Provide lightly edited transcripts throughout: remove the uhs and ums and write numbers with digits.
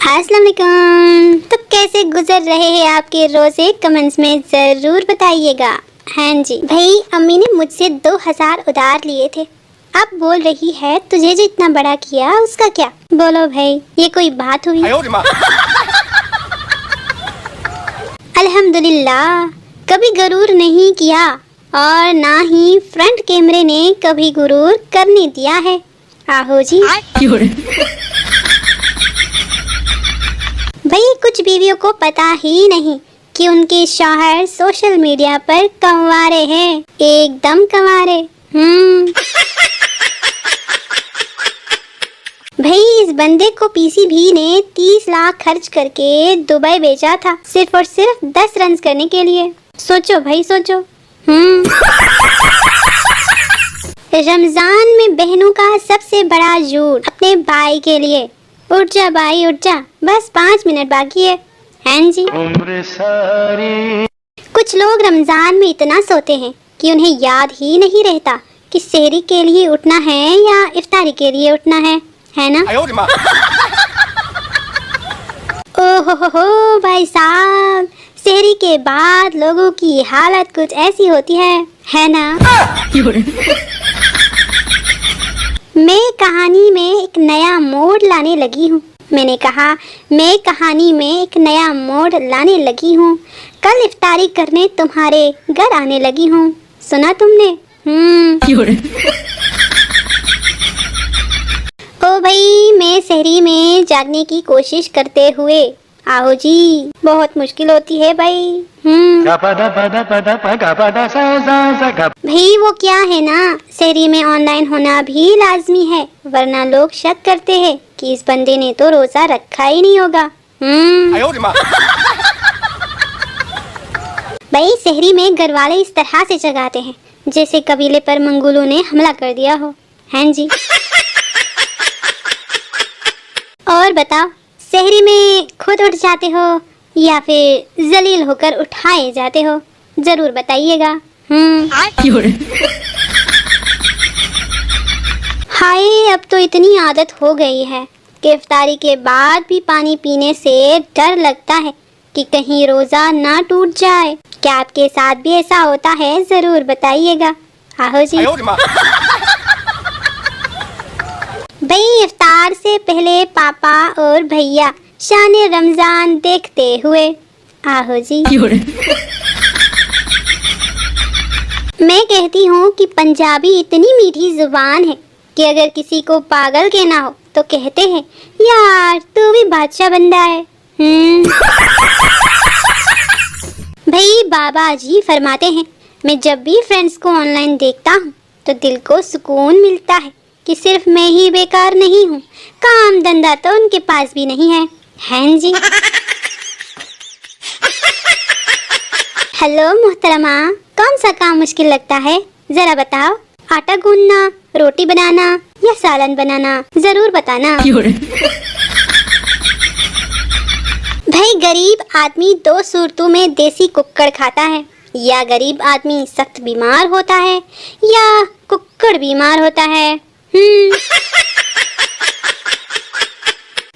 अस्सलाम वालेकुम। तो कैसे गुजर रहे हैं आपके रोजे, कमेंट्स में ज़रूर बताइएगा। हाँ जी भाई, अम्मी ने मुझसे 2000 उधार लिए थे। अब बोल रही है तुझे जो इतना बड़ा किया उसका क्या। बोलो भाई, ये कोई बात हुई? अल्हम्दुलिल्लाह, कभी गुरूर नहीं किया और ना ही फ्रंट कैमरे ने कभी गुरूर करने दिया है। आहो जी। भाई कुछ बीवियों को पता ही नहीं कि उनके शौहर सोशल मीडिया पर कंवारे हैं, एकदम कंवारे। भाई इस बंदे को पीसीबी ने 30 लाख खर्च करके दुबई भेजा था, सिर्फ और सिर्फ 10 रन करने के लिए। सोचो भाई सोचो। रमजान में बहनों का सबसे बड़ा झूठ अपने भाई के लिए। उठ जा भाई उठ जा, बस 5 मिनट बाकी है। हाँ जी। कुछ लोग रमजान में इतना सोते हैं कि उन्हें याद ही नहीं रहता कि सहरी के लिए उठना है या इफ्तारी के लिए उठना है ना? ओहो भाई साहब, सहरी के बाद लोगों की हालत कुछ ऐसी होती है ना? मैं कहानी में एक नया मोड़ लाने लगी हूँ। मैंने कहा मैं कहानी में एक नया मोड़ लाने लगी हूँ। कल इफ्तारी करने तुम्हारे घर आने लगी हूँ। सुना तुमने? ओ भाई, मैं सहरी में जागने की कोशिश करते हुए, आओ जी, बहुत मुश्किल होती है भाई। भाई वो क्या है ना, सहरी में ऑनलाइन होना भी लाजमी है, वरना लोग शक करते हैं कि इस बंदे ने तो रोजा रखा ही नहीं होगा। भाई सहरी में घर वाले इस तरह से जगाते हैं जैसे कबीले पर मंगोलों ने हमला कर दिया हो। हाँ जी। और बताओ, सहरी में खुद उठ जाते हो या फिर जलील होकर उठाए जाते हो? जरूर बताइएगा। हाय, अब तो इतनी आदत हो गई है कि इफ्तारी के बाद भी पानी पीने से डर लगता है कि कहीं रोजा ना टूट जाए। क्या आपके साथ भी ऐसा होता है? जरूर बताइएगा। आहो जी। भाई इफ्तार से पहले पापा और भैया शान रमजान देखते हुए। आहो जी। मैं कहती हूँ कि पंजाबी इतनी मीठी जुबान है कि अगर किसी को पागल कहना हो तो कहते हैं यार तू भी बादशाह बंदा है। भाई बाबा जी फरमाते हैं, मैं जब भी फ्रेंड्स को ऑनलाइन देखता हूँ तो दिल को सुकून मिलता है कि सिर्फ मैं ही बेकार नहीं हूँ, काम धंधा तो उनके पास भी नहीं है। हाँ जी। हेलो मोहतरमा, कौन सा काम मुश्किल लगता है? जरा बताओ। आटा गूंदना, रोटी बनाना या सालन बनाना? जरूर बताना। भाई गरीब आदमी 2 सूरतों में देसी कुक्कड़ खाता है, या गरीब आदमी सख्त बीमार होता है या कुक्कड़ बीमार होता है।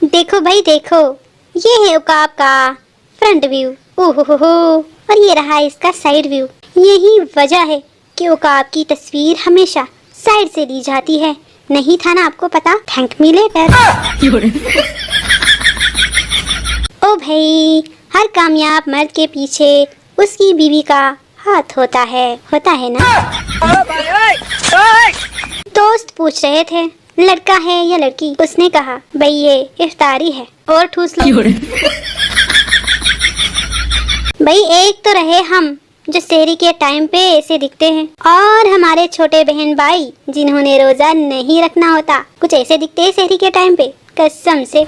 देखो भाई देखो, ये है उकाब का फ्रंट व्यू। ओहो, और ये रहा इसका साइड व्यू। यही वजह है कि उकाब की तस्वीर हमेशा साइड से ली जाती है। नहीं था ना आपको पता? Thank me later. ओ भाई, हर कामयाब मर्द के पीछे उसकी बीवी का हाथ होता है ना? दोस्त पूछ रहे थे लड़का है या लड़की? उसने कहा भाई ये इफ्तारी है और ठूस लो। भाई एक तो रहे हम जो सहरी के टाइम पे ऐसे दिखते हैं, और हमारे छोटे बहन भाई जिन्होंने रोजा नहीं रखना होता कुछ ऐसे दिखते हैं सहरी के टाइम पे, कसम से।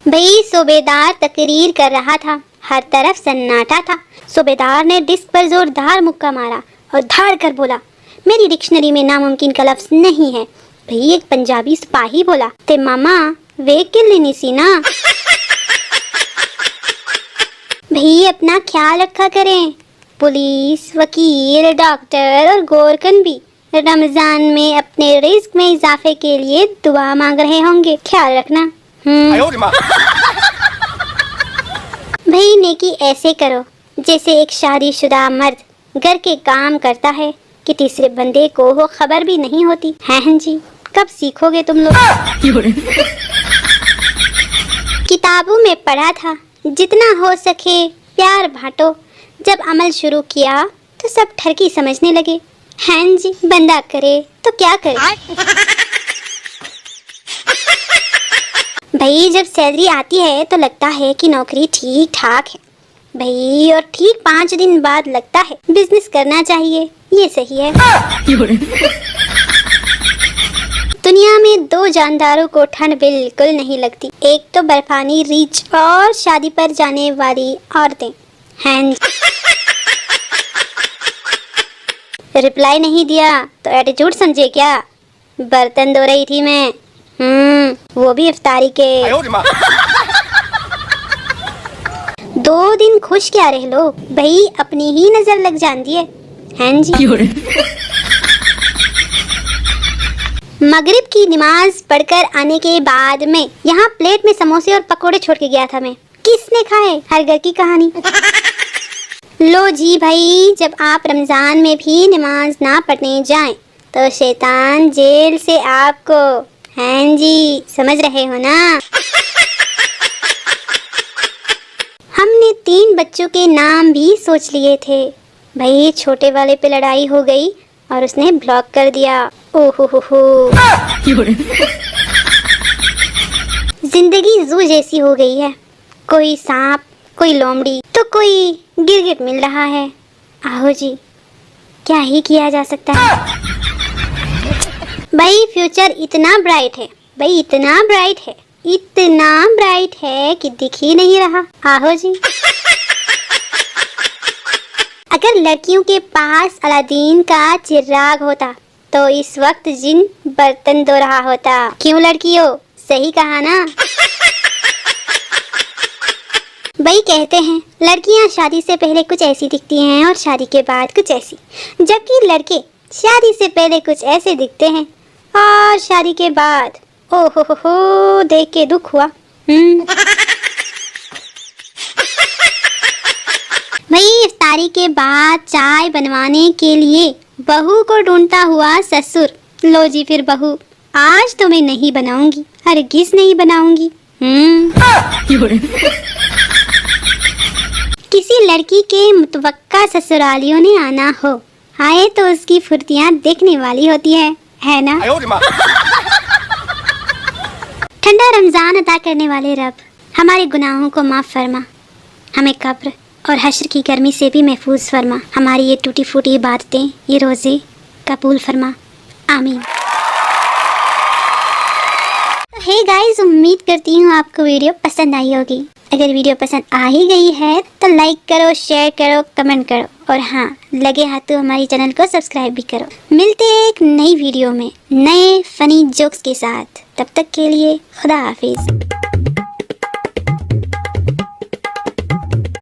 भाई सूबेदार तकरीर कर रहा था, हर तरफ सन्नाटा था। सूबेदार ने डिस्क पर जोरदार मुक्का मारा और धाड़ कर बोला, मेरी डिक्शनरी में नामुमकिन का लफ्ज नहीं है। भाई एक पंजाबी सिपाही बोला, ते मामा वे किल नहीं सी ना। भाई अपना ख्याल रखा करें, पुलिस, वकील, डॉक्टर और गोरकन भी रमजान में अपने रिस्क में इजाफे के लिए दुआ मांग रहे होंगे, ख्याल रखना। भाई नेकी ऐसे करो जैसे एक शादीशुदा मर्द घर के काम करता है कि तीसरे बंदे को वो खबर भी नहीं होती है। जी कब सीखोगे तुम लोग? किताबों में पढ़ा था जितना हो सके प्यार बांटो। जब अमल शुरू किया तो सब ठरकी समझने लगे। हाँ जी, बंदा करे तो क्या करे। भाई जब सैलरी आती है तो लगता है कि नौकरी ठीक ठाक है भाई, और ठीक 5 दिन बाद लगता है बिजनेस करना चाहिए, ये सही है। दुनिया में 2 जानदारों को ठंड बिल्कुल नहीं लगती, एक तो बर्फानी रीछ और शादी पर जाने वाली औरतें। हैं रिप्लाई नहीं दिया तो एटीट्यूड समझे क्या? बर्तन धो रही थी मैं, वो भी इफ्तारी के। 2 दिन खुश क्या रह लो भाई, अपनी ही नजर लग जाती है। हैं जी मगरिब की नमाज पढ़कर आने के बाद में यहाँ प्लेट में समोसे और पकोड़े छोड़ के गया था मैं। किसने खाए? हर घर की कहानी। लो जी भाई, जब आप रमजान में भी नमाज ना पढ़ने जाएं तो शैतान जेल से आपको, हैं जी समझ रहे हो ना? हमने 3 बच्चों के नाम भी सोच लिए थे भाई, छोटे वाले पे लड़ाई हो गई और उसने ब्लॉक कर दिया। ओहो हो। जिंदगी जू जैसी हो गई है, कोई सांप कोई लोमड़ी तो कोई गिरगिट मिल रहा है। आओ जी, क्या ही किया जा सकता है। भाई फ्यूचर इतना ब्राइट है भाई, इतना ब्राइट है, इतना ब्राइट है कि दिख ही नहीं रहा। आओ जी, अगर लड़कियों के पास अलादीन का चिराग होता तो इस वक्त जिन बर्तन धो रहा होता। क्यों लड़कियों, सही कहा ना? भाई कहते हैं लड़कियां शादी से पहले कुछ ऐसी दिखती हैं और शादी के बाद कुछ ऐसी, जबकि लड़के शादी से पहले कुछ ऐसे दिखते हैं और शादी के बाद ओहो हो देख के दुख हुआ। भाई इफ्तारी के बाद चाय बनवाने के लिए बहू को ढूंढता हुआ ससुर। लो जी फिर बहू, आज तो मैं नहीं बनाऊंगी, हरगिज़ नहीं बनाऊंगी। किसी लड़की के मुतवक्का ससुरालियों ने आना हो, आए तो उसकी फुर्तियां देखने वाली होती है ना? ठंडा रमजान अता करने वाले रब, हमारे गुनाहों को माफ फरमा, हमें कब्र और हश्र की गर्मी से भी महफूज फरमा। हमारी ये टूटी फूटी इबादतें, ये रोज़े कबूल फरमा, आमीन। हे गाइस, उम्मीद करती हूँ आपको वीडियो पसंद आई होगी। अगर वीडियो पसंद आ ही गई है तो लाइक करो, शेयर करो, कमेंट करो और हाँ, लगे हाथों हमारी चैनल को सब्सक्राइब भी करो। मिलते हैं एक नई वीडियो में नए फनी जोक्स के साथ। तब तक के लिए खुदा हाफिज।